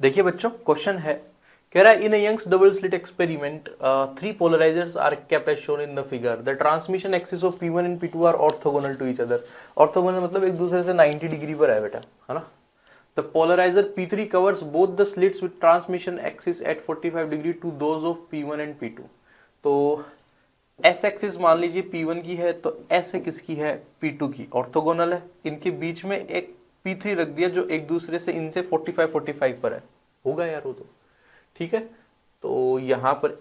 देखिए बच्चों, क्वेश्चन है, कह रहा है in Young's double slit experiment 3 polarisers are kept as shown in the figure. The transmission axis of P1 and P2 are orthogonal to each other. Orthogonal मतलब एक दूसरे से 90 डिग्री पर है बेटा, है ना। The polariser P3 covers both the slits with transmission axis at 45 degree to those of P1 and P2। तो एस एक्सिस मान लीजिए P1 की है, तो एस किसकी है, P2 की। ऑर्थोगोनल है, इनके बीच में एक P3 रख दिया जो एक दूसरे से इनसे 45 पर है, होगा यार वो तो, ठीक है। तो यहाँ पर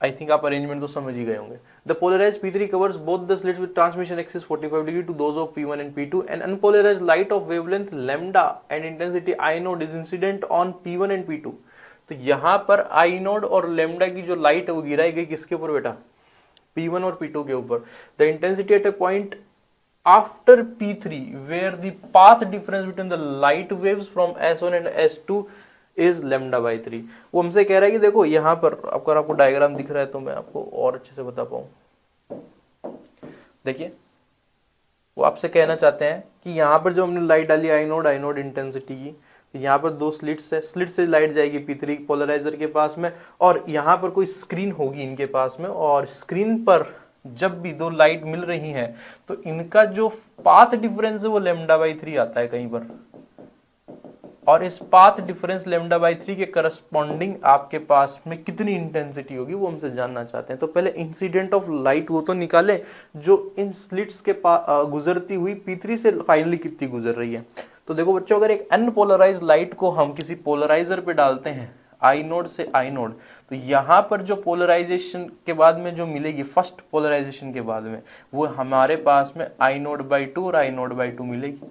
आई थिंक आप अरेंजमेंट तो समझ ही गए होंगे। The polarised P3 covers both the slits with transmission axis 45 degree to those of P1 and P2 and unpolarised light of wavelength lambda and intensity I nought is incident on P1 and P2। तो यहाँ पर आई node और lambda की जो light है वो गिराई गई किसके ऊपर बेटा, P1 और P2 के ऊपर। The intensity at A point after P3 where the path difference between the light waves from S1 and S2 is lambda by 3। वो हमसे कह रहा है कि देखो यहाँ पर अगर आपको डायग्राम दिख रहा है तो मैं आपको और अच्छे से बता पाऊँ। देखिए वो आपसे कहना चाहते हैं कि यहाँ पर जब हमने लाइट डाली आई नोड इंटेंसिटी की, तो यहाँ पर 2 स्लिट्स है, स्लिट से लाइट जाएगी P3 पोलराइजर के पास में, और यहाँ पर कोई स्क्रीन होगी इनके पास में, और स्क्रीन पर जब भी 2 लाइट मिल रही हैं तो इनका जो पाथ डिफरेंस है वो लैम्डा बाई 3 आता है कहीं पर, और इस पाथ डिफरेंस लैम्डा बाई 3 के करस्पॉन्डिंग आपके पास में कितनी इंटेंसिटी होगी वो हमसे जानना चाहते हैं। तो पहले इंसिडेंट ऑफ लाइट वो तो निकाले जो इन स्लिट्स के गुजरती हुई P3 से फाइनली कितनी गुजर रही है। तो देखो बच्चों, अगर एक अनपोलराइज्ड लाइट को हम किसी पोलराइजर पे डालते हैं आई नोड से आई नोड, तो यहाँ पर जो पोलराइजेशन के बाद में जो मिलेगी, फर्स्ट पोलराइजेशन के बाद में, वो हमारे पास में आई नोड बाई 2 और आई नोड बाई 2 मिलेगी।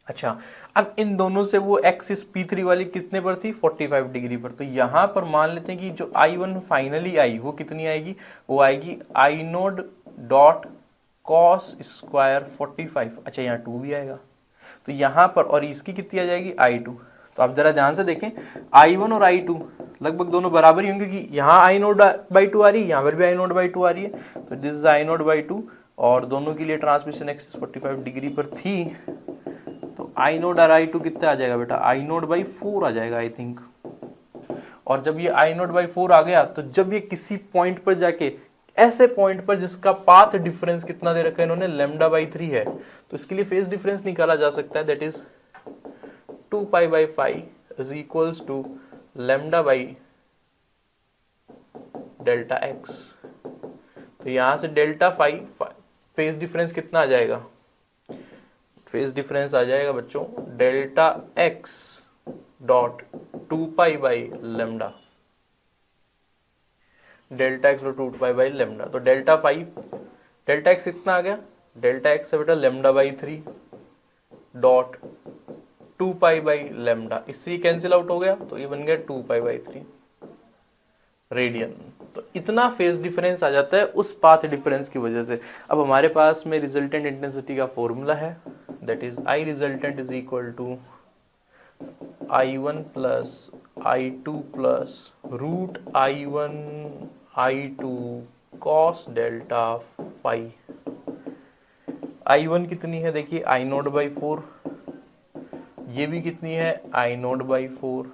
अच्छा, अब इन दोनों से वो एक्सिस P3 वाली कितने पर थी, 45 डिग्री पर। तो यहाँ पर मान लेते हैं कि जो I1 फाइनली आई वो कितनी आएगी, वो आएगी आई नोड डॉट कॉस स्क्वायर 45। अच्छा, यहाँ 2 भी आएगा, तो यहाँ पर और इसकी कितनी आ जाएगी I2। तो आप जरा ध्यान से देखें, I1 और I2 लगभग दोनों बराबर ही होंगे, क्योंकि यहाँ आई नोड बाई 2 आ रही है, यहाँ पर भी आई नोड बाई 2 आ रही है, तो this is I naught by 2, और दोनों के लिए ट्रांसमिशन एक्सिस 45 डिग्री पर थी। तो आई नोड और I2 कितना आ जाएगा बेटा, आई नोड बाई 4 आ जाएगा आई थिंक। और जब ये आई नोड बाई 4 आ गया, तो जब ये किसी पॉइंट पर जाके, ऐसे पॉइंट पर जिसका पाथ डिफरेंस कितना दे रखा है इन्होंने, लैम्डा बाई 3 है, तो इसके लिए फेज डिफरेंस निकाला जा सकता है, that is 2 pi by 5 is equals to lambda by delta x. तो यहां से डेल्टा 5 फेज डिफरेंस कितना आ जाएगा, फेज डिफरेंस आ जाएगा बच्चों delta x dot 2 pi by lambda, delta x dot 2 pi by lambda. तो डेल्टा 5, डेल्टा एक्स कितना आ गया, डेल्टा एक्स है बेटा lambda by 3 dot 2 pi by lambda, इससे कैंसिल आउट हो गया, तो ये बन गया 2 पाई बाई 3 रेडियन। तो इतना फेज डिफरेंस आ जाता है उस पाथ डिफरेंस की वजह से। अब हमारे पास में रिजल्टेंट इंटेंसिटी का फॉर्मूला है, that is I resultant is equal to I1 plus I2 plus root I1 I2 cos delta phi. I1 कितनी है देखिए, आई नोड बाई 4, ये भी कितनी है, आई नोड बाई 4,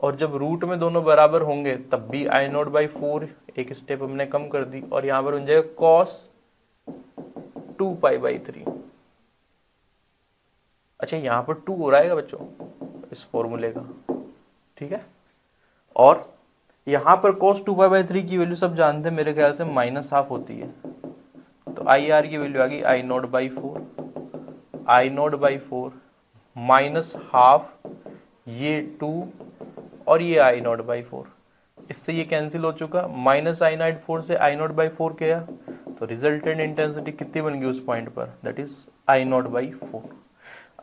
और जब रूट में दोनों बराबर होंगे तब भी आई नोड बाई 4, एक स्टेप हमने कम कर दी, और यहां पर बन जाएगा कॉस 2 पाई बाई 3। अच्छा, यहां पर 2 हो रहा है बच्चों इस फॉर्मूले का, ठीक है। और यहां पर cos 2 पाई बाई 3 की वैल्यू सब जानते हैं, मेरे ख्याल से -12 होती है, तो आई आर की वैल्यू आ गई I naught by 4, I naught by 4 -12, ये 2 और ये आई नोड बाई 4, इससे ये कैंसिल हो चुका, माइनस आई नोड 4 से आई नोड बाई 4 किया, तो रिजल्टेंट इंटेंसिटी कितनी बन गई उस पॉइंट पर, that is I naught by 4।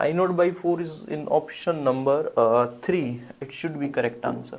I node by 4 is in option number 3. It should be correct answer.